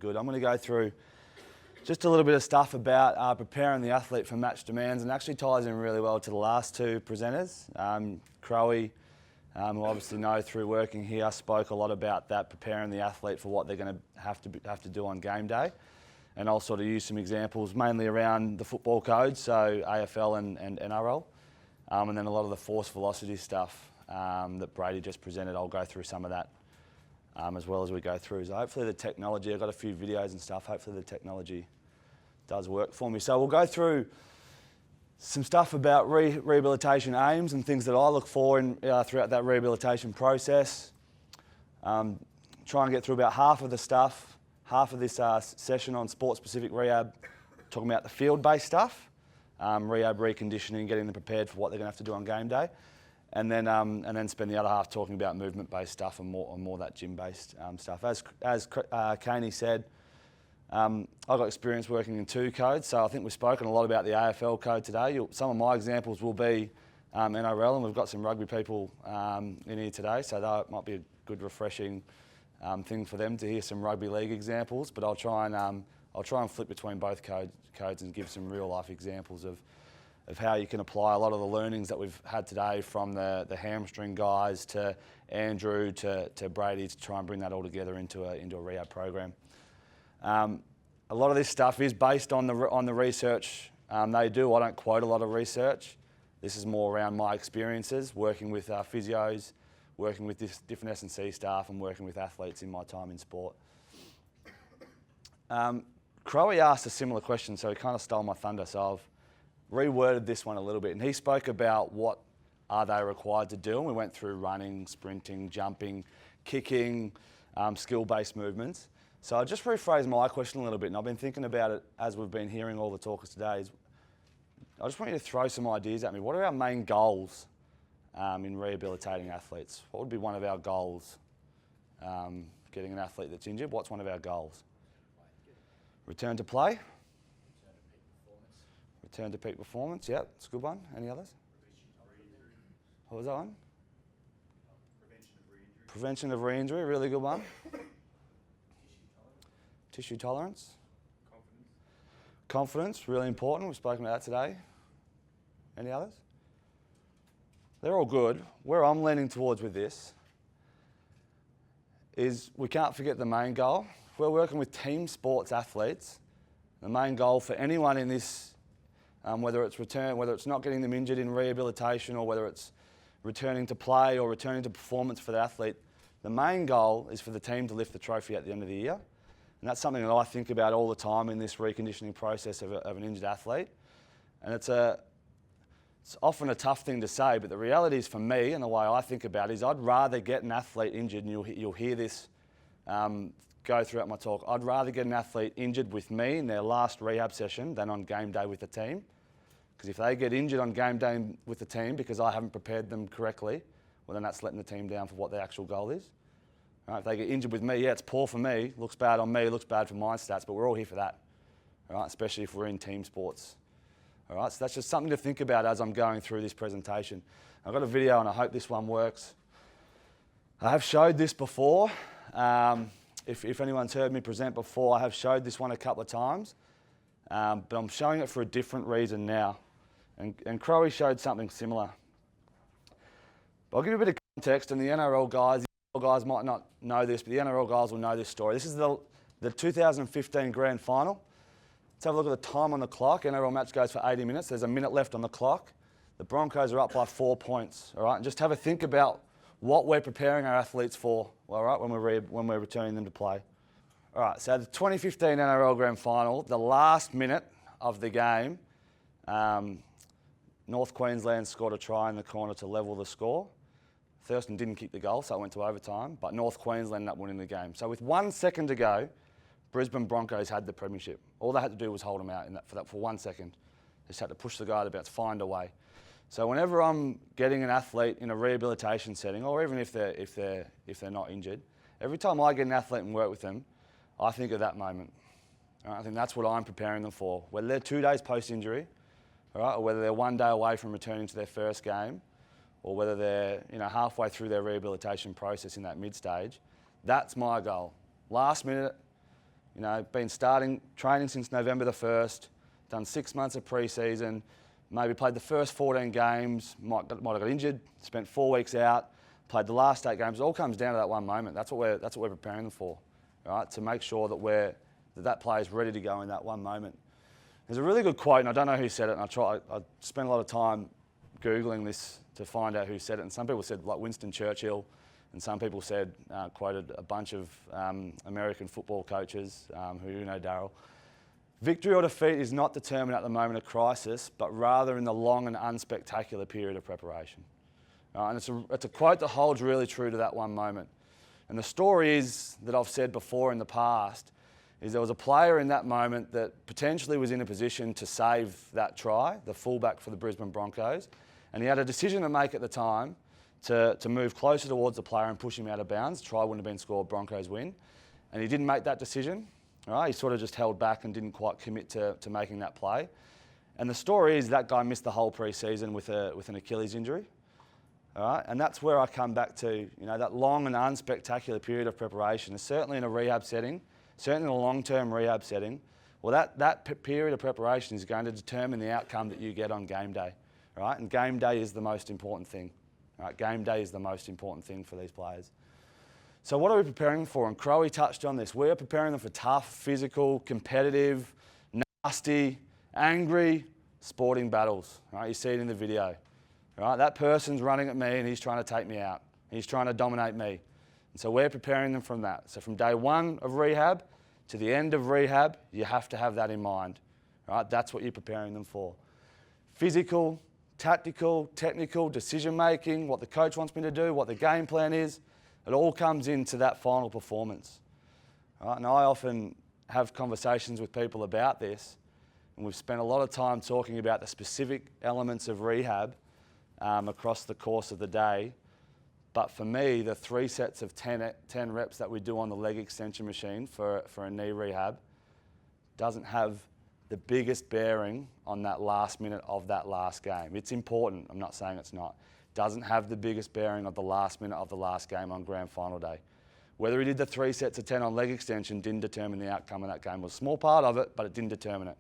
good. I'm going to go through just a little bit of stuff about preparing the athlete for match demands, and actually ties in really well to the last two presenters. Crowie, who obviously know through working here, spoke a lot about that, preparing the athlete for what they're going to have to do on game day. And I'll sort of use some examples mainly around the football codes, so AFL and Nrl. And then a lot of the force velocity stuff that Brady just presented, I'll go through some of that as well as we go through. So hopefully the technology, I've got a few videos and stuff, hopefully the technology does work for me. So we'll go through some stuff about rehabilitation aims and things that I look for throughout that rehabilitation process. Try and get through about half of the stuff, half of this session on sport-specific rehab, talking about the field-based stuff, rehab, reconditioning, getting them prepared for what they're going to have to do on game day, and then spend the other half talking about movement-based stuff and more that gym-based stuff. As Kaney said, I've got experience working in two codes, so I think we've spoken a lot about the AFL code today. Some of my examples will be NRL, and we've got some rugby people in here today, so that might be a good refreshing thing for them to hear some rugby league examples. But I'll try and flip between both codes and give some real life examples of how you can apply a lot of the learnings that we've had today, from the hamstring guys to Andrew to Brady, to try and bring that all together into a rehab program. A lot of this stuff is based on the research they do. I don't quote a lot of research. This is more around my experiences working with physios, working with different S&C staff, and working with athletes in my time in sport. Crowie asked a similar question, so he kind of stole my thunder, so I've reworded this one a little bit. And he spoke about what are they required to do, and we went through running, sprinting, jumping, kicking, skill-based movements. So I'll just rephrase my question a little bit, and I've been thinking about it as we've been hearing all the talkers today. I just want you to throw some ideas at me. What are our main goals in rehabilitating athletes? What would be one of our goals? Getting an athlete that's injured, what's one of our goals? Return to play? Return to peak performance, yeah, it's a good one. Any others? What was that one? Prevention of re-injury, really good one. Tissue tolerance. Confidence, really important. We've spoken about that today. Any others? They're all good. Where I'm leaning towards with this is we can't forget the main goal. If we're working with team sports athletes, the main goal for anyone in this, whether it's not getting them injured in rehabilitation, or whether it's returning to play or returning to performance for the athlete, the main goal is for the team to lift the trophy at the end of the year. And that's something that I think about all the time in this reconditioning process of an injured athlete. And it's often a tough thing to say, but the reality is, for me, and the way I think about it, is I'd rather get an athlete injured, and you'll hear this go throughout my talk. I'd rather get an athlete injured with me in their last rehab session than on game day with the team. Because if they get injured on game day with the team because I haven't prepared them correctly, well, then that's letting the team down for what their actual goal is. Right, if they get injured with me, yeah, it's poor for me, looks bad on me, looks bad for my stats, but we're all here for that, all right, especially if we're in team sports. All right, so that's just something to think about as I'm going through this presentation. I've got a video, and I hope this one works. I have showed this before. If anyone's heard me present before, I have showed this one a couple of times, but I'm showing it for a different reason now. And Crowie showed something similar. But I'll give you a bit of context, and the NRL guys might not know this, but the NRL guys will know this story. This is the 2015 Grand Final. Let's have a look at the time on the clock. NRL match goes for 80 minutes. There's a minute left on the clock. The Broncos are up by 4 points, all right? And just have a think about what we're preparing our athletes for, all right, when we're returning them to play. All right, so the 2015 NRL Grand Final, the last minute of the game, North Queensland scored a try in the corner to level the score. Thurston didn't kick the goal, so it went to overtime, but North Queensland ended up winning the game. So with 1 second to go, Brisbane Broncos had the premiership. All they had to do was hold them out for 1 second. They just had to push the guy about to find a way. So whenever I'm getting an athlete in a rehabilitation setting, or even if they're not injured, every time I get an athlete and work with them, I think of that moment. Right? I think that's what I'm preparing them for. Whether they're 2 days post-injury, all right, or whether they're 1 day away from returning to their first game, or whether they're halfway through their rehabilitation process in that mid-stage, that's my goal. Last minute, You know, been starting training since November the 1st, done 6 months of pre-season, maybe played the first 14 games, might have got injured, spent 4 weeks out, played the last 8 games. It all comes down to that one moment. That's what we're preparing them for, right? To make sure that that player's ready to go in that one moment. There's a really good quote, and I don't know who said it, and I spent a lot of time Googling this to find out who said it, and some people said like Winston Churchill, and some people said, quoted a bunch of American football coaches who you know, Darryl. Victory or defeat is not determined at the moment of crisis, but rather in the long and unspectacular period of preparation. And it's a quote that holds really true to that one moment. And the story is, that I've said before in the past, is there was a player in that moment that potentially was in a position to save that try, the fullback for the Brisbane Broncos, and he had a decision to make at the time to move closer towards the player and push him out of bounds. Try wouldn't have been scored, Broncos win. And he didn't make that decision. Right? He sort of just held back and didn't quite commit to making that play. And the story is that guy missed the whole pre-season with an Achilles injury. All right? And that's where I come back to, you know, that long and unspectacular period of preparation, certainly in a rehab setting, certainly in a long-term rehab setting. Well, that period of preparation is going to determine the outcome that you get on game day. Right? And game day is the most important thing. Right? Game day is the most important thing for these players. So what are we preparing them for? And Crowe touched on this. We are preparing them for tough, physical, competitive, nasty, angry, sporting battles. Right? You see it in the video. Right? That person's running at me and he's trying to take me out. He's trying to dominate me. And so we're preparing them from that. So from day one of rehab to the end of rehab, you have to have that in mind. Right? That's what you're preparing them for. Physical, tactical, technical, decision-making, what the coach wants me to do, what the game plan is. It all comes into that final performance. Right? And I often have conversations with people about this, and we've spent a lot of time talking about the specific elements of rehab across the course of the day. But for me, the 3 sets of 10 reps that we do on the leg extension machine for a knee rehab doesn't have the biggest bearing on that last minute of that last game. It's important, I'm not saying it's not. Doesn't have the biggest bearing of the last minute of the last game on grand final day. Whether he did the 3 sets of 10 on leg extension didn't determine the outcome of that game. It was a small part of it, but it didn't determine it.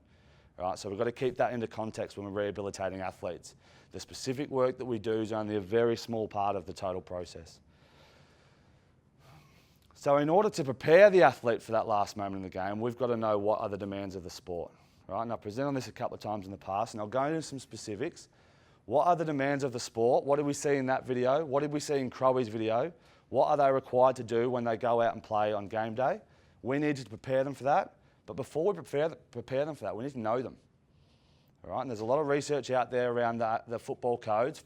Right? So we've got to keep that into context when we're rehabilitating athletes. The specific work that we do is only a very small part of the total process. So in order to prepare the athlete for that last moment in the game, we've got to know what are the demands of the sport. Right? And I've presented on this a couple of times in the past, and I'll go into some specifics. What are the demands of the sport? What did we see in that video? What did we see in Crowe's video? What are they required to do when they go out and play on game day? We need to prepare them for that. But before we prepare them for that, we need to know them. All right? And there's a lot of research out there around the football codes,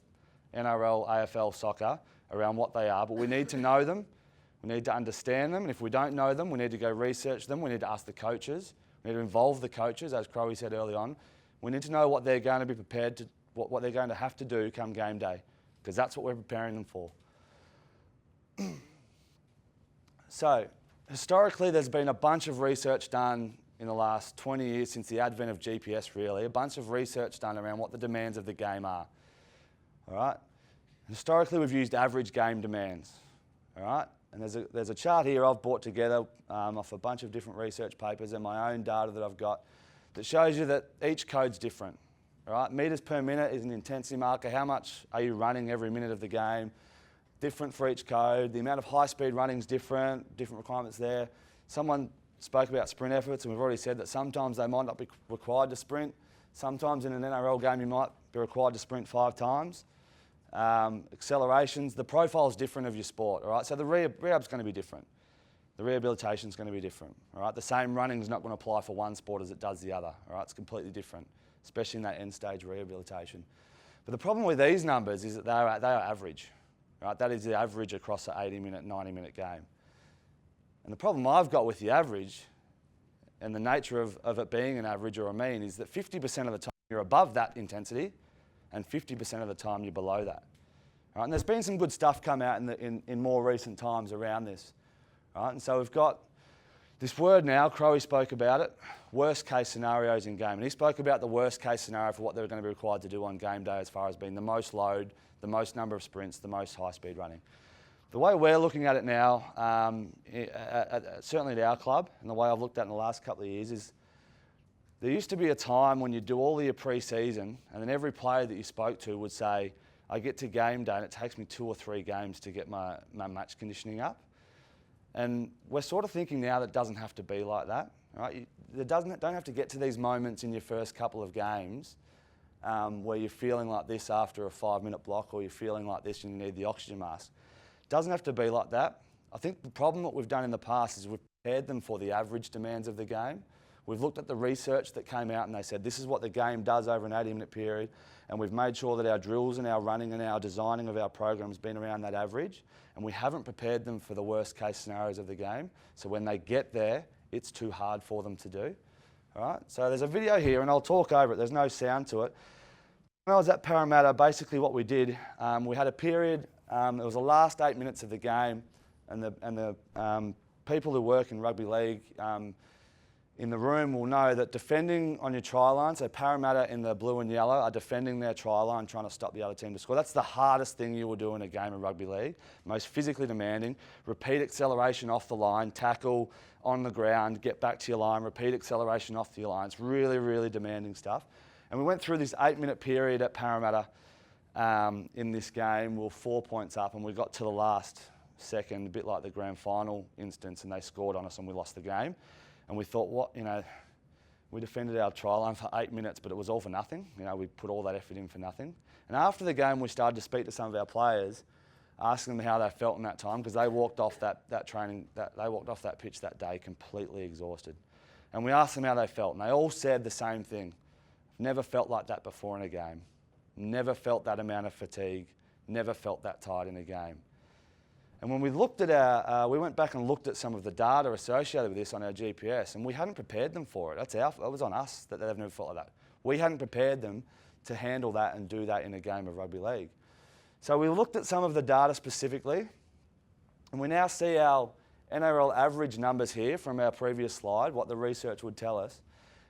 NRL, AFL, soccer, around what they are. But we need to know them. We need to understand them. And if we don't know them, we need to go research them. We need to ask the coaches. We need to involve the coaches, as Crowe said early on. We need to know what they're going to be prepared to, what they're going to have to do come game day, because that's what we're preparing them for. So, historically, there's been a bunch of research done in the last 20 years since the advent of GPS, really. A bunch of research done around what the demands of the game are. All right? Historically, we've used average game demands. All right? And there's a chart here I've brought together off a bunch of different research papers and my own data that I've got that shows you that each code's different. All right? Metres per minute is an intensity marker. How much are you running every minute of the game? Different for each code. The amount of high-speed running is different requirements there. Someone spoke about sprint efforts, and we've already said that sometimes they might not be required to sprint. Sometimes in an NRL game you might be required to sprint 5 times. Accelerations, the profile is different of your sport, all right? So the rehab's going to be different. The rehabilitation is going to be different, all right? The same running is not going to apply for one sport as it does the other, all right? It's completely different, especially in that end stage rehabilitation. But the problem with these numbers is that they are average, right? That is the average across an 80-minute, 90-minute game. And the problem I've got with the average and the nature of it being an average or a mean is that 50% of the time you're above that intensity and 50% of the time you're below that. Right? And there's been some good stuff come out in more recent times around this. Right? And so we've got this word now, Crowe spoke about it, worst case scenarios in game. And he spoke about the worst case scenario for what they're going to be required to do on game day as far as being the most load, the most number of sprints, the most high speed running. The way we're looking at it now, certainly at our club, and the way I've looked at it in the last couple of years is there used to be a time when you do all of your pre-season and then every player that you spoke to would say, I get to game day and it takes me 2 or 3 games to get my match conditioning up. And we're sort of thinking now that it doesn't have to be like that. Right? Don't have to get to these moments in your first couple of games where you're feeling like this after a 5-minute block, or you're feeling like this and you need the oxygen mask. It doesn't have to be like that. I think the problem that we've done in the past is we've prepared them for the average demands of the game. We've looked at the research that came out and they said this is what the game does over an 80-minute period, and we've made sure that our drills and our running and our designing of our program has been around that average, and we haven't prepared them for the worst case scenarios of the game. So when they get there, it's too hard for them to do. All right? So there's a video here and I'll talk over it. There's no sound to it. When I was at Parramatta, basically what we did, we had a period, it was the last 8 minutes of the game, and the people who work in rugby league in the room will know that defending on your try line, so Parramatta in the blue and yellow are defending their try line, trying to stop the other team to score. That's the hardest thing you will do in a game of rugby league, most physically demanding. Repeat acceleration off the line, tackle on the ground, get back to your line, repeat acceleration off to your line. It's really, really demanding stuff. And we went through this 8-minute period at Parramatta in this game. We were 4 points up and we got to the last second, a bit like the grand final instance, and they scored on us and we lost the game. And we thought, we defended our try line for 8 minutes, but it was all for nothing. We put all that effort in for nothing. And after the game, we started to speak to some of our players, asking them how they felt in that time, because they walked off that pitch that day completely exhausted. And we asked them how they felt, and they all said the same thing. Never felt like that before in a game. Never felt that amount of fatigue. Never felt that tired in a game. And when we looked at we went back and looked at some of the data associated with this on our GPS, and we hadn't prepared them for it. It was on us that they've never felt like that. We hadn't prepared them to handle that and do that in a game of rugby league. So we looked at some of the data specifically, and we now see our NRL average numbers here from our previous slide, what the research would tell us.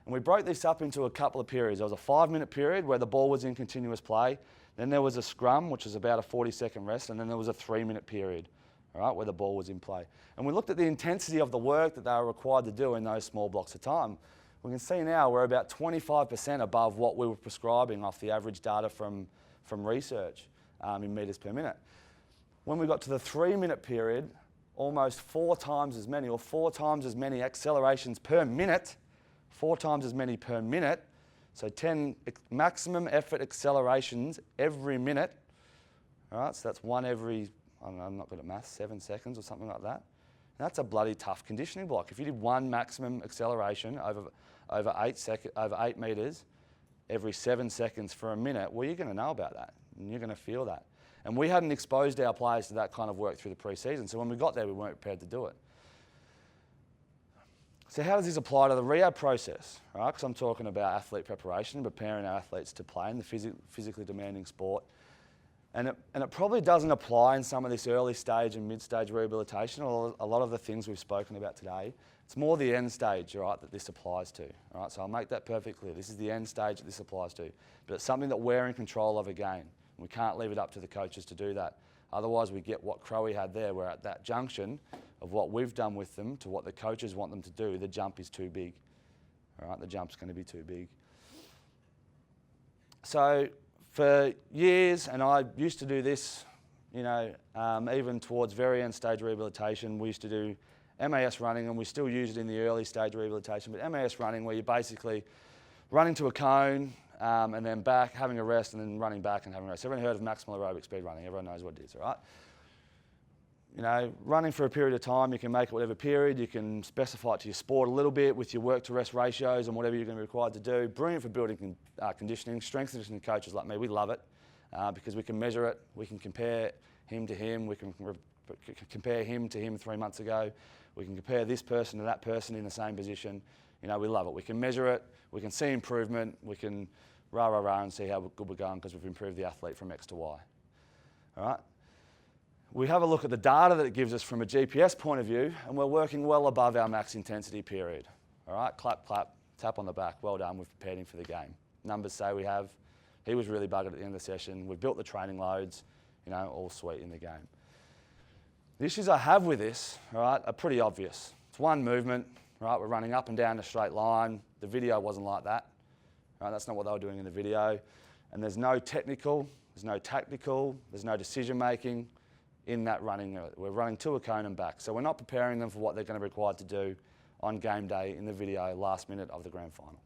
And we broke this up into a couple of periods. There was a 5-minute period where the ball was in continuous play. Then there was a scrum, which was about a 40-second rest, and then there was a 3-minute period, all right, where the ball was in play. And we looked at the intensity of the work that they were required to do in those small blocks of time. We can see now we're about 25% above what we were prescribing off the average data from research in metres per minute. When we got to the 3-minute period, almost 4 times as many, or 4 times as many accelerations per minute, 4 times as many per minute, so 10 maximum effort accelerations every minute. All right, so that's one every, I don't know, I'm not good at maths, 7 seconds or something like that. And that's a bloody tough conditioning block. If you did one maximum acceleration over 8 metres every 7 seconds for a minute, well, you're going to know about that and you're going to feel that. And we hadn't exposed our players to that kind of work through the pre-season, so when we got there, we weren't prepared to do it. So how does this apply to the rehab process? Right? Because I'm talking about athlete preparation, preparing our athletes to play in the physically demanding sport. And it probably doesn't apply in some of this early stage and mid-stage rehabilitation, or a lot of the things we've spoken about today. It's more the end stage, right, that this applies to. Right? So I'll make that perfectly clear. This is the end stage that this applies to. But it's something that we're in control of again. We can't leave it up to the coaches to do that. Otherwise, we get what Crowe had there, where at that junction of what we've done with them to what the coaches want them to do, the jump is too big. All right, the jump's going to be too big. So for years, and I used to do this, even towards very end stage rehabilitation, we used to do MAS running, and we still use it in the early stage rehabilitation, but MAS running, where you're basically running to a cone, and then back, having a rest, and then running back and having a rest. Everyone heard of maximal aerobic speed running? Everyone knows what it is, all right? Running for a period of time, you can make it whatever period. You can specify it to your sport a little bit with your work to rest ratios and whatever you're going to be required to do. Brilliant for building conditioning. Strength conditioning coaches like me, we love it because we can measure it. We can compare him to him. We can compare him to him 3 months ago. We can compare this person to that person in the same position. We love it. We can measure it. We can see improvement. We can rah and see how good we're going because we've improved the athlete from X to Y. All right? We have a look at the data that it gives us from a GPS point of view, and we're working well above our max intensity period. All right? Clap, clap, tap on the back. Well done. We've prepared him for the game. Numbers say we have. He was really buggered at the end of the session. We've built the training loads. All sweet in the game. The issues I have with this, right, are pretty obvious. It's one movement, right? We're running up and down a straight line. The video wasn't like that. Right? That's not what they were doing in the video. And there's no technical, there's no tactical, there's no decision making in that running. We're running to a cone and back. So we're not preparing them for what they're going to be required to do on game day in the video, last minute of the grand final.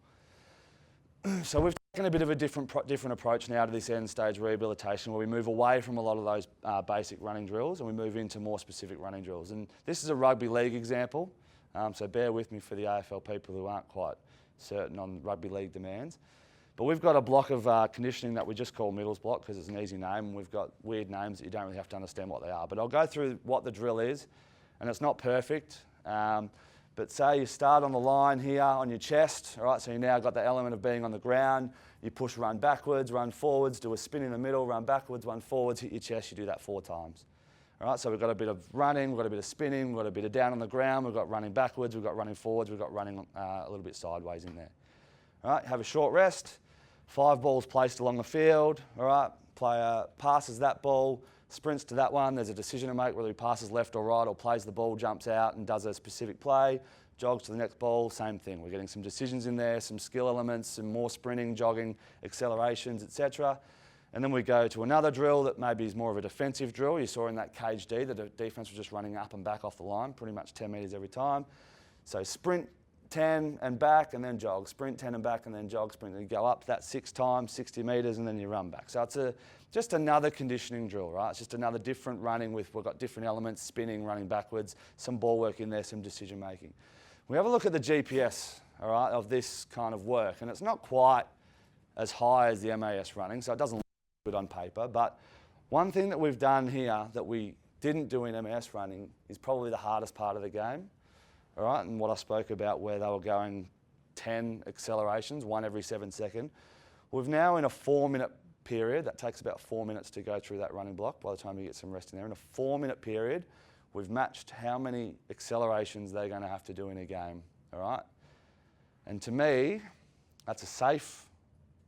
So we've taken a bit of a different approach now to this end stage rehabilitation, where we move away from a lot of those basic running drills and we move into more specific running drills. And this is a rugby league example, so bear with me for the AFL people who aren't quite certain on rugby league demands. But we've got a block of conditioning that we just call middles block because it's an easy name, and we've got weird names that you don't really have to understand what they are. But I'll go through what the drill is, and it's not perfect. But say you start on the line here on your chest, all right, so you now got the element of being on the ground. You push, run backwards, run forwards, do a spin in the middle, run backwards, run forwards, hit your chest, you do that 4 times. All right, so we've got a bit of running, we've got a bit of spinning, we've got a bit of down on the ground, we've got running backwards, we've got running forwards, we've got running a little bit sideways in there. All right, have a short rest, 5 balls placed along the field, all right, player passes that ball, sprints to that one, there's a decision to make whether he passes left or right or plays the ball, jumps out and does a specific play, jogs to the next ball, same thing. We're getting some decisions in there, some skill elements, some more sprinting, jogging, accelerations, etc. And then we go to another drill that maybe is more of a defensive drill. You saw in that cage D, the defense was just running up and back off the line, pretty much 10 metres every time. So sprint 10 and back and then jog, sprint 10 and back and then jog, sprint. And you go up that 6 times, 60 metres, and then you run back. So it's just another conditioning drill, right? It's just another different running we've got different elements, spinning, running backwards, some ball work in there, some decision making. We have a look at the GPS, all right, of this kind of work, and it's not quite as high as the MAS running, so it doesn't look good on paper, but one thing that we've done here that we didn't do in MAS running is probably the hardest part of the game, all right, and what I spoke about where they were going 10 accelerations, 1 every 7 seconds. We've now in a 4-minute period, that takes about 4 minutes to go through that running block by the time you get some rest in there, in a 4-minute period, we've matched how many accelerations they're going to have to do in a game, all right? And to me, that's a safe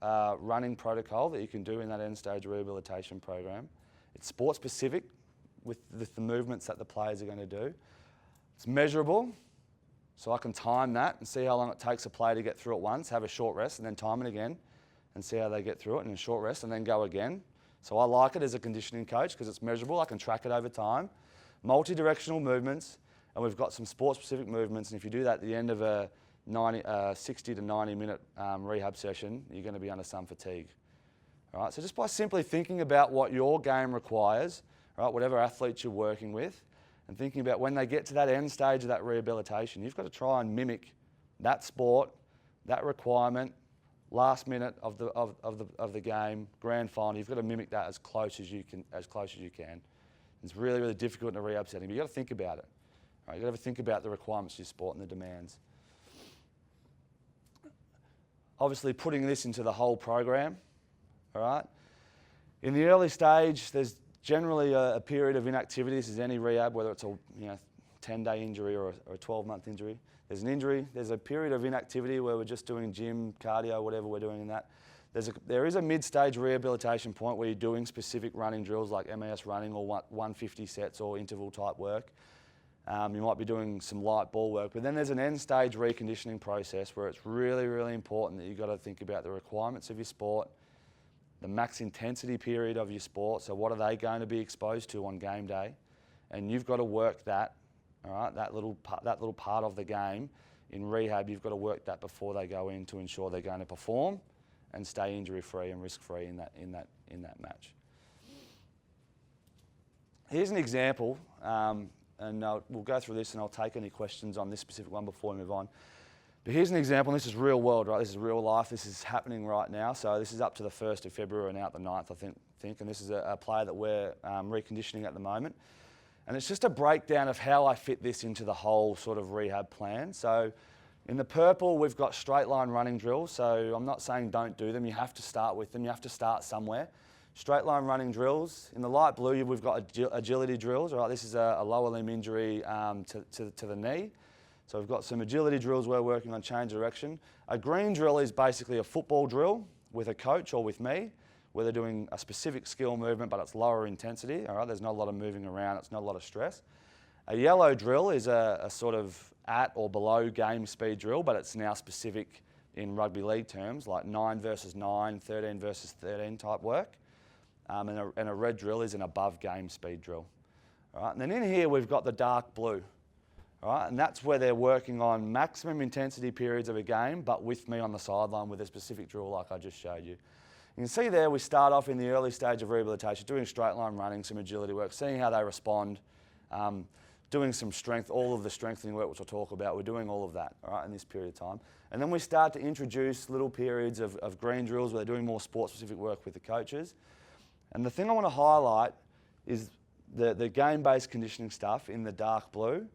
running protocol that you can do in that end stage rehabilitation program. It's sport specific with the movements that the players are going to do. It's measurable, so I can time that and see how long it takes a player to get through it once, have a short rest and then time it again and see how they get through it and a short rest and then go again. So I like it as a conditioning coach because it's measurable, I can track it over time. Multi-directional movements, and we've got some sport-specific movements, and if you do that at the end of a 60 to 90-minute rehab session, you're going to be under some fatigue. All right, so just by simply thinking about what your game requires, right, whatever athletes you're working with, and thinking about when they get to that end stage of that rehabilitation, you've got to try and mimic that sport, that requirement, last minute of the game, grand final. You've got to mimic that as close as you can. It's really, really difficult in a rehab setting, but you've got to think about it. Right? You've got to think about the requirements of your sport and the demands. Obviously, putting this into the whole program, all right? In the early stage, there's generally a period of inactivity. This is any rehab, whether it's a 10-day injury or a 12-month injury. There's an injury, there's a period of inactivity where we're just doing gym, cardio, whatever we're doing in that. There is a mid-stage rehabilitation point where you're doing specific running drills like MAS running or 150 sets or interval type work. You might be doing some light ball work, but then there's an end-stage reconditioning process where it's really, really important that you've got to think about the requirements of your sport, the max intensity period of your sport, so what are they going to be exposed to on game day, and you've got to work that, all right, that little part of the game in rehab. You've got to work that before they go in to ensure they're going to perform and stay injury-free and risk-free in that match. Here's an example, and we'll go through this and I'll take any questions on this specific one before we move on. But here's an example, and this is real world, right? This is real life, this is happening right now. So this is up to the 1st of February and out the 9th, I think, and this is a player that we're reconditioning at the moment. And it's just a breakdown of how I fit this into the whole sort of rehab plan. So in the purple, we've got straight line running drills. So I'm not saying don't do them. You have to start with them. You have to start somewhere. Straight line running drills. In the light blue, we've got agility drills. All right, this is a lower limb injury to the knee. So we've got some agility drills we're working on change direction. A green drill is basically a football drill with a coach or with me, where they're doing a specific skill movement, but it's lower intensity. All right, there's not a lot of moving around. It's not a lot of stress. A yellow drill is a sort of at or below game speed drill, but it's now specific in rugby league terms, like 9 versus 9, 13 versus 13 type work. And a red drill is an above game speed drill. All right, and then in here we've got the dark blue. All right, and that's where they're working on maximum intensity periods of a game, but with me on the sideline with a specific drill like I just showed you. You can see there we start off in the early stage of rehabilitation, doing straight line running, some agility work, seeing how they respond, doing some strength, all of the strengthening work which I'll talk about. We're doing all of that, all right, in this period of time. And then we start to introduce little periods of green drills where they're doing more sport-specific work with the coaches. And the thing I want to highlight is the game-based conditioning stuff in the dark blue,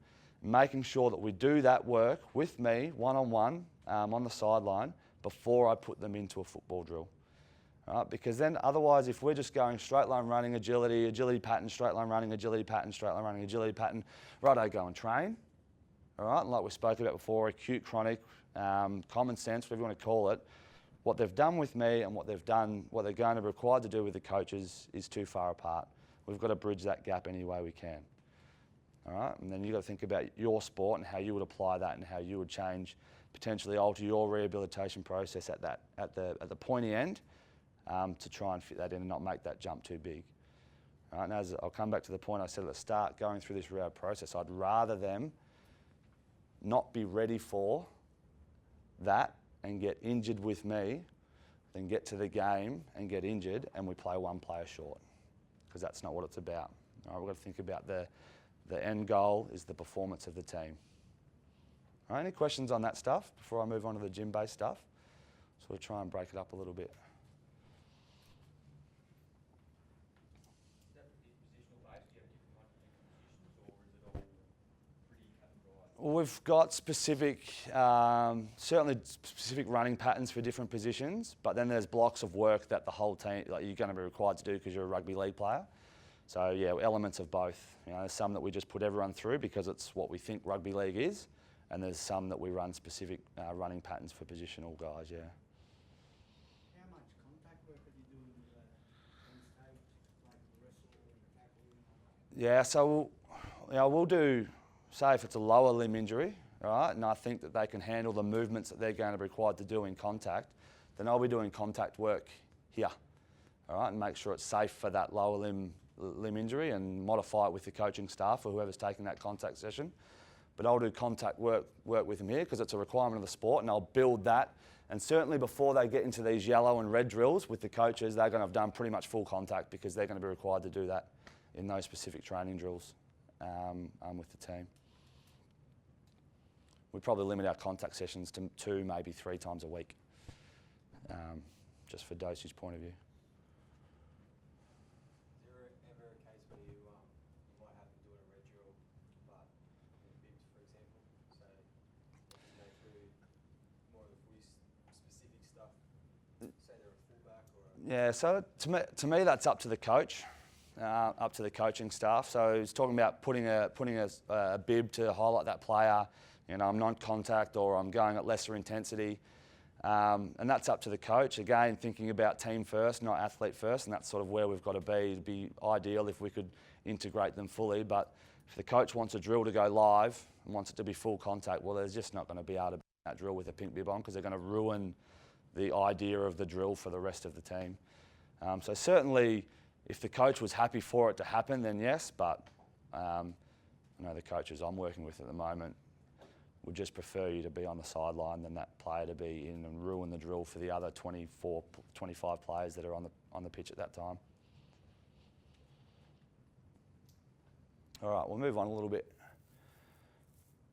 making sure that we do that work with me, one-on-one, on the sideline, before I put them into a football drill. All right, because then otherwise, if we're just going straight line running, agility pattern, straight line running, agility pattern, straight line running, agility pattern, righto, go and train. All right, and like we spoke about before, acute, chronic, common sense, whatever you want to call it, what they've done with me and what they're going to be required to do with the coaches is too far apart. We've got to bridge that gap any way we can. All right, and then you've got to think about your sport and how you would apply that and how you would change, potentially alter your rehabilitation process at the pointy end to try and fit that in and not make that jump too big. All right, and as I'll come back to the point I said at the start, going through this rehab process, I'd rather them not be ready for that and get injured with me than get to the game and get injured and we play one player short, because that's not what it's about. All right, we've got to think about the end goal is the performance of the team. All right, any questions on that stuff before I move on to the gym-based stuff? So we'll try and break it up a little bit. Is that positional based? Do you have different ones for different positions, or is it all pretty cut and dry? Well, we've got specific, certainly specific running patterns for different positions, but then there's blocks of work that the whole team, like you're going to be required to do because you're a rugby league player. So yeah, elements of both. You know, there's some that we just put everyone through because it's what we think rugby league is, and there's some that we run specific running patterns for positional guys. Yeah. How much contact work are you doing on stage, like wrestle and tackle? Yeah, so we'll do, say if it's a lower limb injury, right, and I think that they can handle the movements that they're going to be required to do in contact, then I'll be doing contact work here, all right, and make sure it's safe for that lower limb injury and modify it with the coaching staff or whoever's taking that contact session. But I'll do contact work with them here because it's a requirement of the sport, and I'll build that. And certainly before they get into these yellow and red drills with the coaches, they're going to have done pretty much full contact because they're going to be required to do that in those specific training drills with the team. We probably limit our contact sessions to 2, maybe 3 times a week, just for dosage point of view. Is there ever a case where you might have them doing a red drill, but in bibs, for example, so you go through more of the footy specific stuff, say they're a fullback or a... Yeah, so to me that's up to the coach, up to the coaching staff. So he's talking about putting a bib to highlight that player. You know, I'm non-contact or I'm going at lesser intensity. And that's up to the coach. Again, thinking about team first, not athlete first, and that's sort of where we've got to be. It'd be ideal if we could integrate them fully, but if the coach wants a drill to go live and wants it to be full contact, well, they're just not going to be able to do that drill with a pink bib on because they're going to ruin the idea of the drill for the rest of the team. So certainly, if the coach was happy for it to happen, then yes, but I know the coaches I'm working with at the moment would just prefer you to be on the sideline than that player to be in and ruin the drill for the other 24, 25 players that are on the pitch at that time. All right, we'll move on a little bit.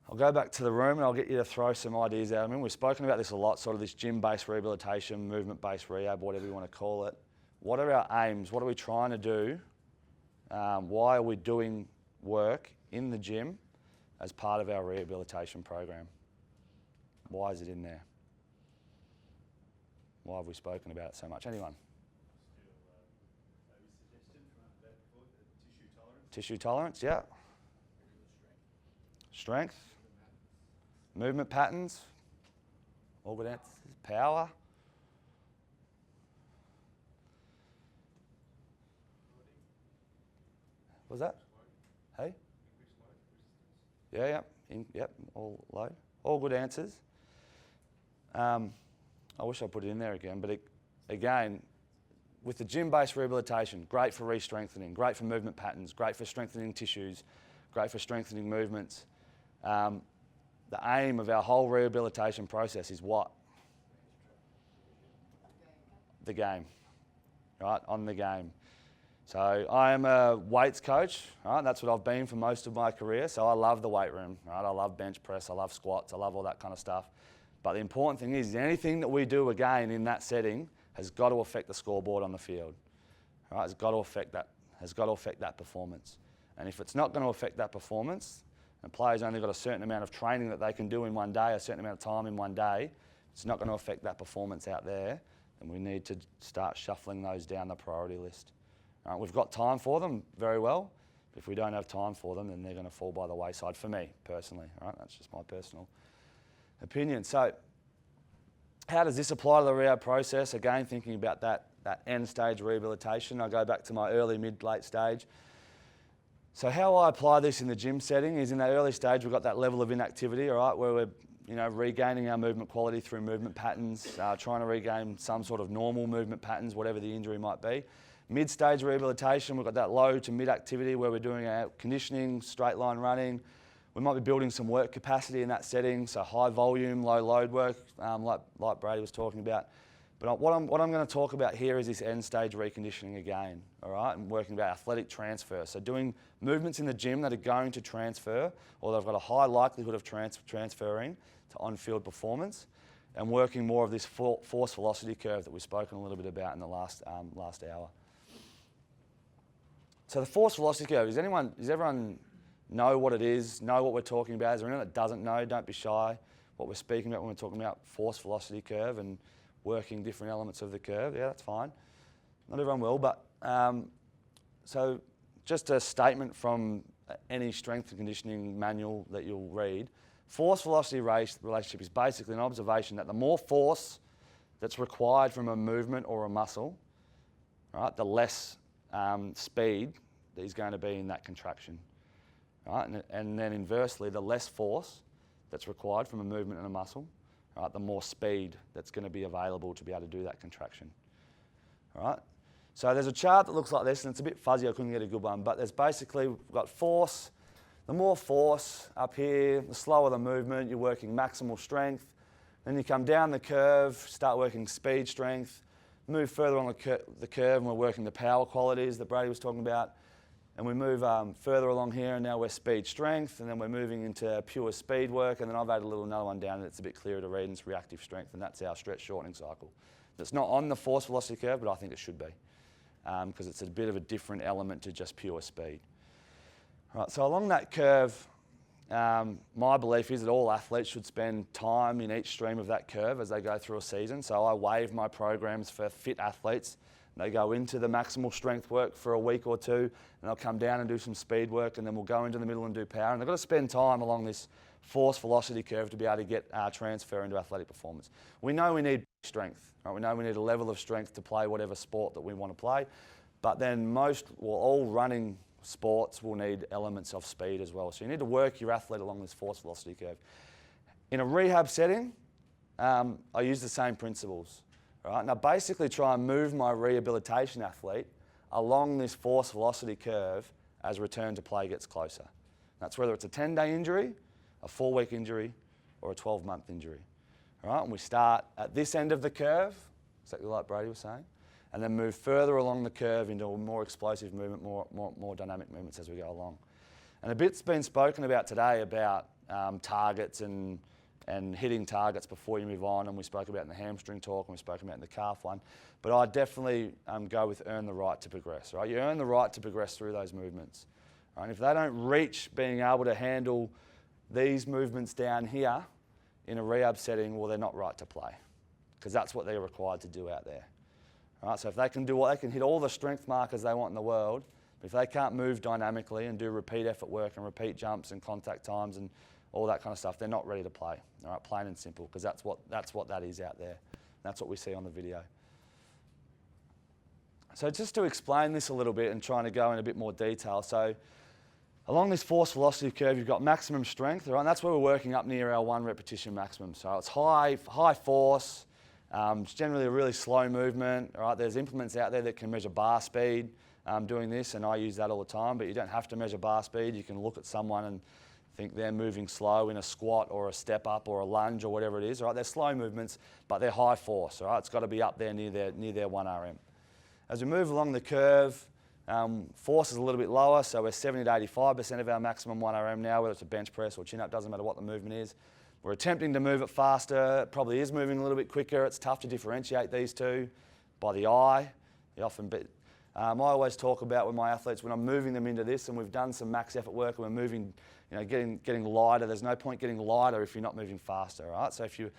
I'll go back to the room and I'll get you to throw some ideas out. I mean, we've spoken about this a lot, sort of this gym-based rehabilitation, movement-based rehab, whatever you want to call it. What are our aims? What are we trying to do? Why are we doing work in the gym as part of our rehabilitation program? Why is it in there? Why have we spoken about it so much? Anyone? Maybe suggestion from that before, the tissue tolerance. Tissue tolerance, yeah. Strength. Movement patterns. Organ power. Was that? Hey? Yeah, yep, all load. All good answers. I wish I put it in there again, but again, with the gym-based rehabilitation, great for re-strengthening, great for movement patterns, great for strengthening tissues, great for strengthening movements. The aim of our whole rehabilitation process is what? The game, right? On the game. So I am a weights coach, right? That's what I've been for most of my career. So I love the weight room, right? I love bench press, I love squats, I love all that kind of stuff. But the important thing is anything that we do again in that setting has got to affect the scoreboard on the field, right? It's got to affect that, has got to affect that performance. And if it's not going to affect that performance, and players only got a certain amount of training that they can do in one day, a certain amount of time in one day, it's not going to affect that performance out there, and we need to start shuffling those down the priority list. We've got time for them, very well, but if we don't have time for them, then they're going to fall by the wayside for me, personally. Right? That's just my personal opinion. So how does this apply to the rehab process? Again, thinking about that end stage rehabilitation, I go back to my early, mid, late stage. So how I apply this in the gym setting is in that early stage, we've got that level of inactivity, all right, where we're regaining our movement quality through movement patterns, trying to regain some sort of normal movement patterns, whatever the injury might be. Mid-stage rehabilitation, we've got that low to mid activity where we're doing our conditioning, straight line running. We might be building some work capacity in that setting, so high volume, low load work, like Brady was talking about. But what I'm going to talk about here is this end stage reconditioning again, all right? And working about athletic transfer. So doing movements in the gym that are going to transfer, or they've got a high likelihood of transferring to on-field performance, and working more of this force velocity curve that we've spoken a little bit about in the last hour. So the force velocity curve, does everyone know what it is, know what we're talking about? Is there anyone that doesn't know? Don't be shy. What we're speaking about when we're talking about force velocity curve and working different elements of the curve. Yeah, that's fine. Not everyone will, but so just a statement from any strength and conditioning manual that you'll read. Force velocity relationship is basically an observation that the more force that's required from a movement or a muscle, right, the less speed that is going to be in that contraction. Right? And then inversely, the less force that's required from a movement and a muscle, right, the more speed that's going to be available to be able to do that contraction. All right? So there's a chart that looks like this, and it's a bit fuzzy, I couldn't get a good one, but there's basically, we've got force. The more force up here, the slower the movement, you're working maximal strength. Then you come down the curve, start working speed strength, move further on the curve, and we're working the power qualities that Brady was talking about. And we move further along here, and now we're speed strength, and then we're moving into pure speed work, and then I've added another one down, and it's a bit clearer to read, and it's reactive strength, and that's our stretch shortening cycle. It's not on the force velocity curve, but I think it should be, because it's a bit of a different element to just pure speed. All right, so along that curve, my belief is that all athletes should spend time in each stream of that curve as they go through a season. So I waive my programs for fit athletes. They go into the maximal strength work for a week or two, and they'll come down and do some speed work, and then we'll go into the middle and do power. And they've got to spend time along this force velocity curve to be able to get transfer into athletic performance. We know we need strength. Right? We know we need a level of strength to play whatever sport that we want to play. But then all running sports will need elements of speed as well. So you need to work your athlete along this force velocity curve. In a rehab setting, I use the same principles. Right? Now basically try and move my rehabilitation athlete along this force velocity curve as return to play gets closer. That's whether it's a 10-day injury, a 4-week injury, or a 12-month injury. All right? And we start at this end of the curve, exactly like Brady was saying, and then move further along the curve into a more explosive movement, more dynamic movements as we go along. And a bit's been spoken about today about targets and hitting targets before you move on, and we spoke about in the hamstring talk, and we spoke about in the calf one. But I definitely go with earn the right to progress. Right? You earn the right to progress through those movements. Right? And if they don't reach being able to handle these movements down here in a rehab setting, well, they're not right to play, because that's what they're required to do out there. Right? So if they can they can hit all the strength markers they want in the world, but if they can't move dynamically and do repeat effort work and repeat jumps and contact times and all that kind of stuff, they're not ready to play. All right, plain and simple, because that's what that is out there. That's what we see on the video. So just to explain this a little bit and trying to go in a bit more detail. So along this force velocity curve, you've got maximum strength, right? And that's where we're working up near our 1 repetition maximum. So it's high force. It's generally a really slow movement, all right? There's implements out there that can measure bar speed doing this, and I use that all the time, but you don't have to measure bar speed. You can look at someone and think they're moving slow in a squat or a step up or a lunge or whatever it is, all right? They're slow movements, but they're high force, all right? It's got to be up there near their 1 RM. As we move along the curve, force is a little bit lower, so we're 70 to 85% of our maximum 1 RM now, whether it's a bench press or chin up, doesn't matter what the movement is. We're attempting to move it faster. It probably is moving a little bit quicker. It's tough to differentiate these two by the eye. I always talk about with my athletes when I'm moving them into this, and we've done some max effort work and we're moving, getting lighter. There's no point getting lighter if you're not moving faster, right? So if you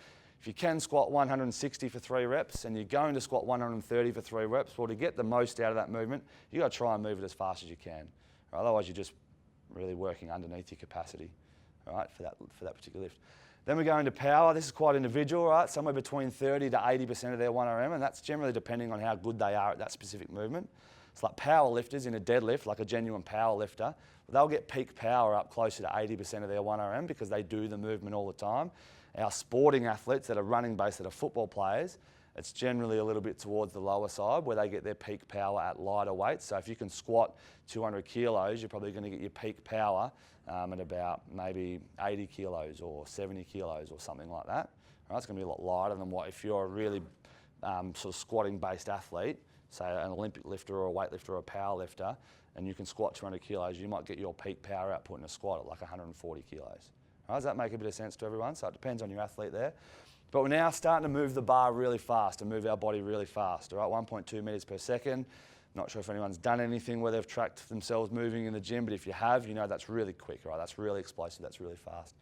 can squat 160 for 3 reps and you're going to squat 130 for 3 reps, well, to get the most out of that movement, you've got to try and move it as fast as you can. Right? Otherwise, you're just really working underneath your capacity, right, for that particular lift. Then we go into power. This is quite individual, right? Somewhere between 30 to 80% of their 1 RM, and that's generally depending on how good they are at that specific movement. It's like power lifters in a deadlift, like a genuine power lifter. They'll get peak power up closer to 80% of their 1 RM because they do the movement all the time. Our sporting athletes that are running based, that are football players, it's generally a little bit towards the lower side where they get their peak power at lighter weights. So if you can squat 200 kilos, you're probably going to get your peak power at about maybe 80 kilos or 70 kilos or something like that. Right, it's going to be a lot lighter than what if you're a really sort of squatting based athlete, say an Olympic lifter or a weightlifter or a power lifter, and you can squat 200 kilos, you might get your peak power output in a squat at like 140 kilos. Right, does that make a bit of sense to everyone? So it depends on your athlete there. But we're now starting to move the bar really fast and move our body really fast, all right, 1.2 meters per second. Not sure if anyone's done anything where they've tracked themselves moving in the gym, but if you have, you know that's really quick, right? That's really explosive, that's really fast.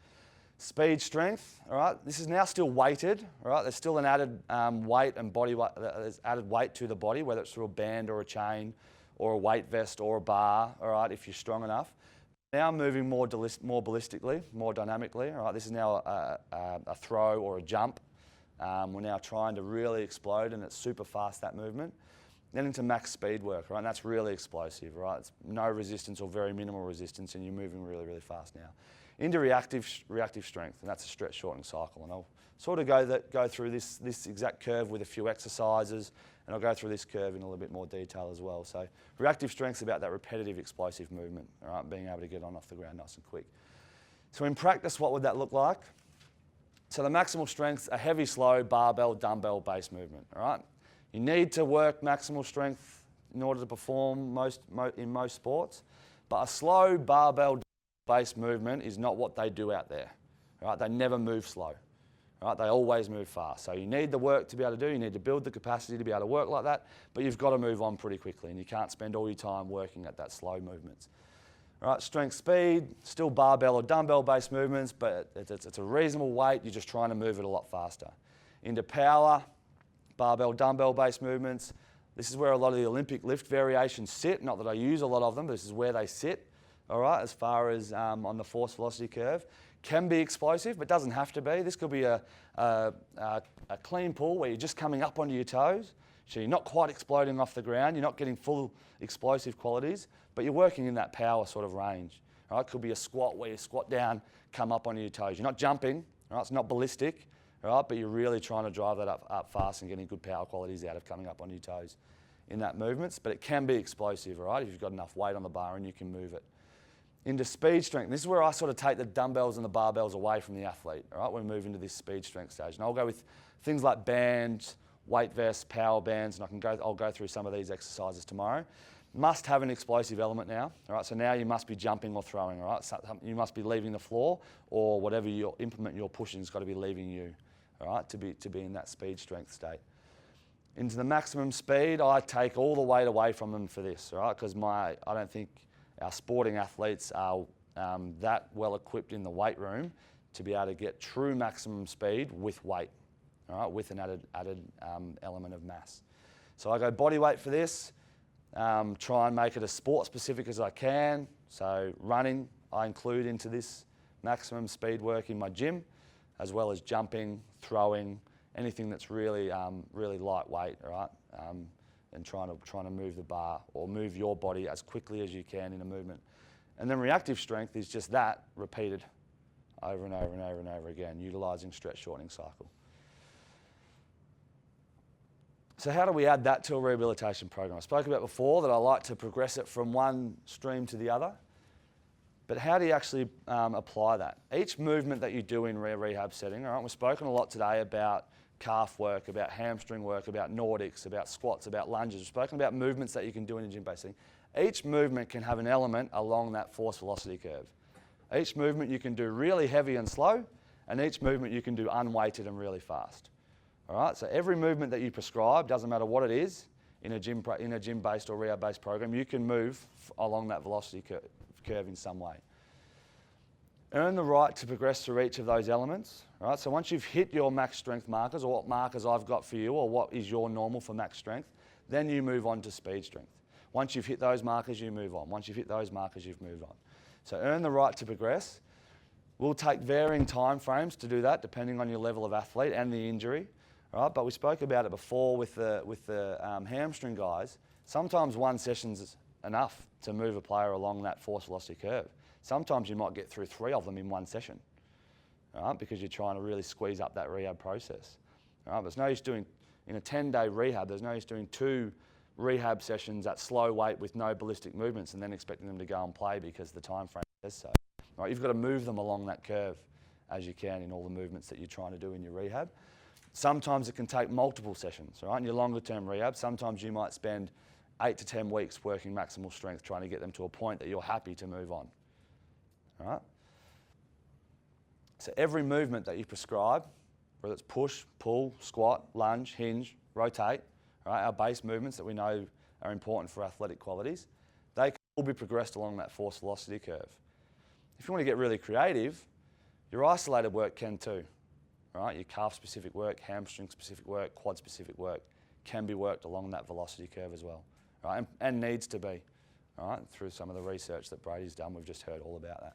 Speed, strength, all right? This is now still weighted, all right? There's still an added weight and body weight, there's added weight to the body, whether it's through a band or a chain or a weight vest or a bar, all right, if you're strong enough. Now moving more ballistically, more dynamically, all right? This is now a throw or a jump. We're now trying to really explode, and it's super fast, that movement. Then into max speed work, right? And that's really explosive, right? It's no resistance or very minimal resistance, and you're moving really, really fast now. Into reactive strength, and that's a stretch shortening cycle. And I'll sort of go through this exact curve with a few exercises, and I'll go through this curve in a little bit more detail as well. So reactive strength is about that repetitive explosive movement, all right? Being able to get on off the ground nice and quick. So in practice, what would that look like? So the maximal strength, a heavy, slow barbell, dumbbell based movement, all right? You need to work maximal strength in order to perform in most sports, but a slow barbell based movement is not what they do out there, right? They never move slow, right? They always move fast. So you need the work to be able to do, you need to build the capacity to be able to work like that, but you've got to move on pretty quickly, and you can't spend all your time working at that slow movements. All right, strength, speed, still barbell or dumbbell based movements, but it's a reasonable weight, you're just trying to move it a lot faster. Into power, barbell, dumbbell based movements. This is where a lot of the Olympic lift variations sit. Not that I use a lot of them, but this is where they sit, all right, as far as on the force velocity curve. Can be explosive, but doesn't have to be. This could be a clean pull where you're just coming up onto your toes, so you're not quite exploding off the ground, you're not getting full explosive qualities, but you're working in that power sort of range. All right? Could be a squat where you squat down, come up onto your toes. You're not jumping, all right? It's not ballistic, all right? But you're really trying to drive that up fast and getting good power qualities out of coming up on your toes in that movements. But it can be explosive, all right, if you've got enough weight on the bar and you can move it. Into speed strength. This is where I sort of take the dumbbells and the barbells away from the athlete, all right, when we move into this speed strength stage. And I'll go with things like bands, weight vests, power bands, and I'll go through some of these exercises tomorrow. Must have an explosive element now, all right? So now you must be jumping or throwing, all right? So you must be leaving the floor, or whatever your implement you're pushing has got to be leaving you, all right, to be in that speed strength state. Into the maximum speed, I take all the weight away from them for this, all right? Because I don't think our sporting athletes are that well equipped in the weight room to be able to get true maximum speed with weight, all right, with an added element of mass. So I go body weight for this. Try and make it as sport specific as I can. So running, I include into this maximum speed work in my gym, as well as jumping, throwing, anything that's really lightweight, all right? and trying to move the bar or move your body as quickly as you can in a movement. And then reactive strength is just that repeated over and over and over and over again, utilising stretch shortening cycle. So how do we add that to a rehabilitation program? I spoke about before that I like to progress it from one stream to the other. But how do you actually apply that? Each movement that you do in a rehab setting, all right, we've spoken a lot today about calf work, about hamstring work, about Nordics, about squats, about lunges. We've spoken about movements that you can do in a gym-based setting. Each movement can have an element along that force velocity curve. Each movement you can do really heavy and slow, and each movement you can do unweighted and really fast. All right, so every movement that you prescribe, doesn't matter what it is, in a gym-based or rehab-based program, you can move along that velocity curve in some way. Earn the right to progress through each of those elements. All right, so once you've hit your max strength markers, or what markers I've got for you, or what is your normal for max strength, then you move on to speed strength. Once you've hit those markers, you move on. Once you've hit those markers, you've moved on. So earn the right to progress. We'll take varying time frames to do that, depending on your level of athlete and the injury. All right, but we spoke about it before with the hamstring guys. Sometimes one session's enough to move a player along that force velocity curve. Sometimes you might get through 3 of them in one session, all right, because you're trying to really squeeze up that rehab process. All right, there's no use doing, in a 10-day rehab, there's no use doing 2 rehab sessions at slow weight with no ballistic movements and then expecting them to go and play because the time frame says so. All right, you've got to move them along that curve as you can in all the movements that you're trying to do in your rehab. Sometimes it can take multiple sessions, all right? In your longer term rehab, sometimes you might spend 8 to 10 weeks working maximal strength, trying to get them to a point that you're happy to move on, all right? So every movement that you prescribe, whether it's push, pull, squat, lunge, hinge, rotate, all right, our base movements that we know are important for athletic qualities, they can all be progressed along that force velocity curve. If you want to get really creative, your isolated work can too. All right, your calf-specific work, hamstring-specific work, quad-specific work can be worked along that velocity curve as well, right? And needs to be, all right, through some of the research that Brady's done. We've just heard all about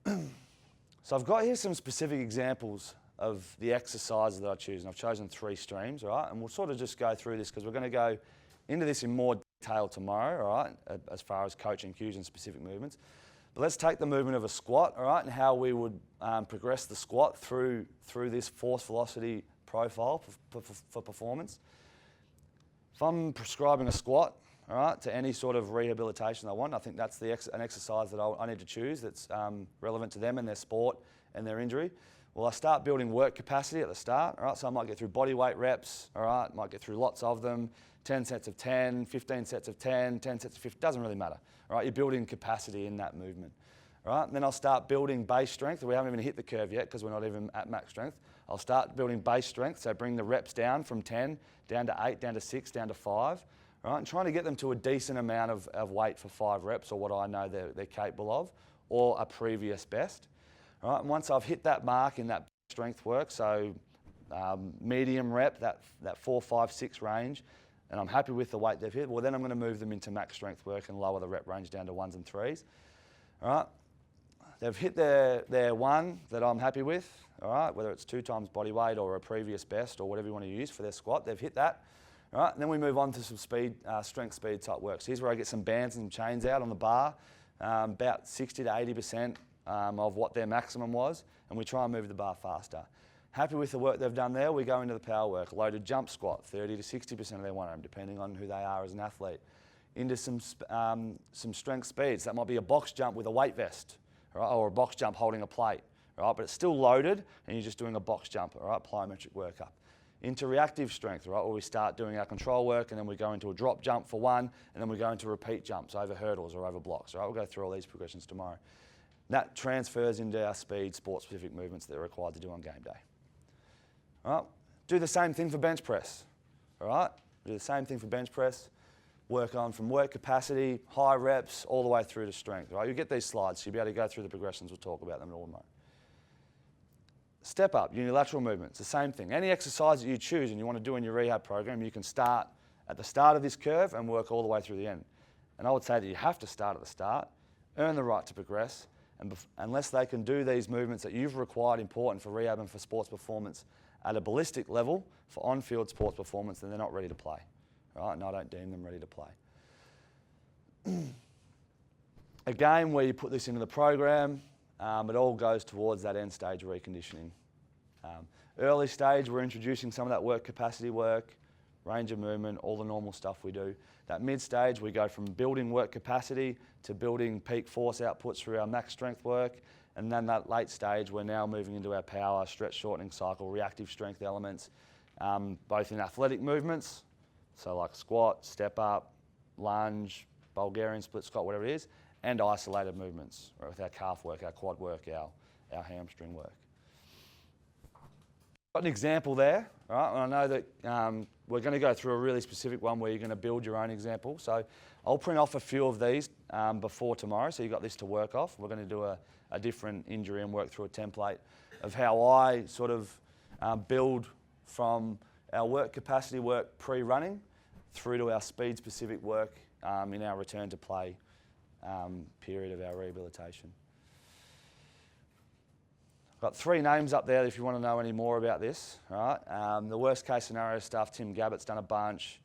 that. So I've got here some specific examples of the exercises that I choose, and I've chosen 3 streams, all right? And we'll sort of just go through this because we're going to go into this in more detail tomorrow, all right, as far as coaching cues and specific movements. But let's take the movement of a squat, all right, and how we would progress the squat through this force velocity profile for performance. If I'm prescribing a squat, all right, to any sort of rehabilitation I want, I think that's an exercise that I need to choose that's relevant to them and their sport and their injury. Well, I start building work capacity at the start, all right, so I might get through body weight reps, all right, might get through lots of them, 10 sets of 10, 15 sets of 10, 10 sets of 50, doesn't really matter. All right, you're building capacity in that movement. All right, and then I'll start building base strength. We haven't even hit the curve yet because we're not even at max strength. I'll start building base strength, so bring the reps down from 10, down to 8, down to 6, down to 5. All right, and trying to get them to a decent amount of weight for 5 reps, or what I know they're capable of, or a previous best. All right, and once I've hit that mark in that strength work, so medium rep, that 4, 5, 6 range, and I'm happy with the weight they've hit, well then I'm going to move them into max strength work and lower the rep range down to 1s and 3s. All right, they've hit their 1 that I'm happy with, all right, whether it's 2 times body weight or a previous best or whatever you want to use for their squat, they've hit that. All right, and then we move on to some speed, strength speed type work. So here's where I get some bands and chains out on the bar, about 60 to 80% of what their maximum was, and we try and move the bar faster. Happy with the work they've done there, we go into the power work. Loaded jump squat, 30 to 60% of their 1 RM, depending on who they are as an athlete. Into some strength speeds. That might be a box jump with a weight vest, all right, or a box jump holding a plate, all right, but it's still loaded and you're just doing a box jump, all right, plyometric workup. Into reactive strength, right, where we start doing our control work and then we go into a drop jump for 1 and then we go into repeat jumps over hurdles or over blocks, all right, we'll go through all these progressions tomorrow. That transfers into our speed, sport-specific movements that are required to do on game day. All right, do the same thing for bench press, all right, do the same thing for bench press. Work on from work capacity, high reps, all the way through to strength, right? You get these slides, so you'll be able to go through the progressions. We'll talk about them in all tomorrow. Step up, unilateral movements, the same thing. Any exercise that you choose and you want to do in your rehab program, you can start at the start of this curve and work all the way through the end. And I would say that you have to start at the start, earn the right to progress, and unless they can do these movements that you've required important for rehab and for sports performance at a ballistic level, for on-field sports performance, then they're not ready to play. right? And I don't deem them ready to play. Again, where you put this into the program, it all goes towards that end stage reconditioning. Early stage, we're introducing some of that work capacity work, range of movement, all the normal stuff we do. That mid stage, we go from building work capacity to building peak force outputs through our max strength work. And then that late stage, we're now moving into our power, stretch shortening cycle, reactive strength elements, both in athletic movements, so like squat, step up, lunge, Bulgarian split squat, whatever it is, and isolated movements, right, with our calf work, our quad work, our hamstring work. Got an example there, right? And I know that we're going to go through a really specific one where you're going to build your own example. So I'll print off a few of these before tomorrow, so you've got this to work off. We're going to do a different injury and work through a template of how I sort of build from our work capacity work pre-running through to our speed-specific work in our return to play period of our rehabilitation. Got 3 names up there if you want to know any more about this. Right? The worst case scenario stuff, Tim Gabbett's done a bunch.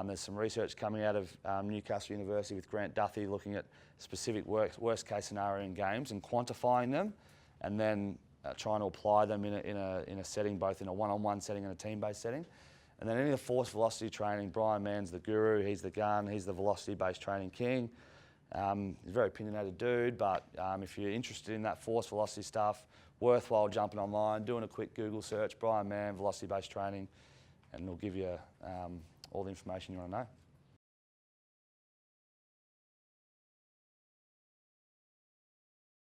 There's some research coming out of Newcastle University with Grant Duthie looking at specific worst case scenario in games and quantifying them, and then trying to apply them in a setting, both in a one-on-one setting and a team-based setting. And then any of the force velocity training, Brian Mann's the guru, he's the gun, he's the velocity-based training king. He's a very opinionated dude, but if you're interested in that force velocity stuff, worthwhile jumping online, doing a quick Google search, Brian Mann, velocity-based training, and it'll give you all the information you want to know.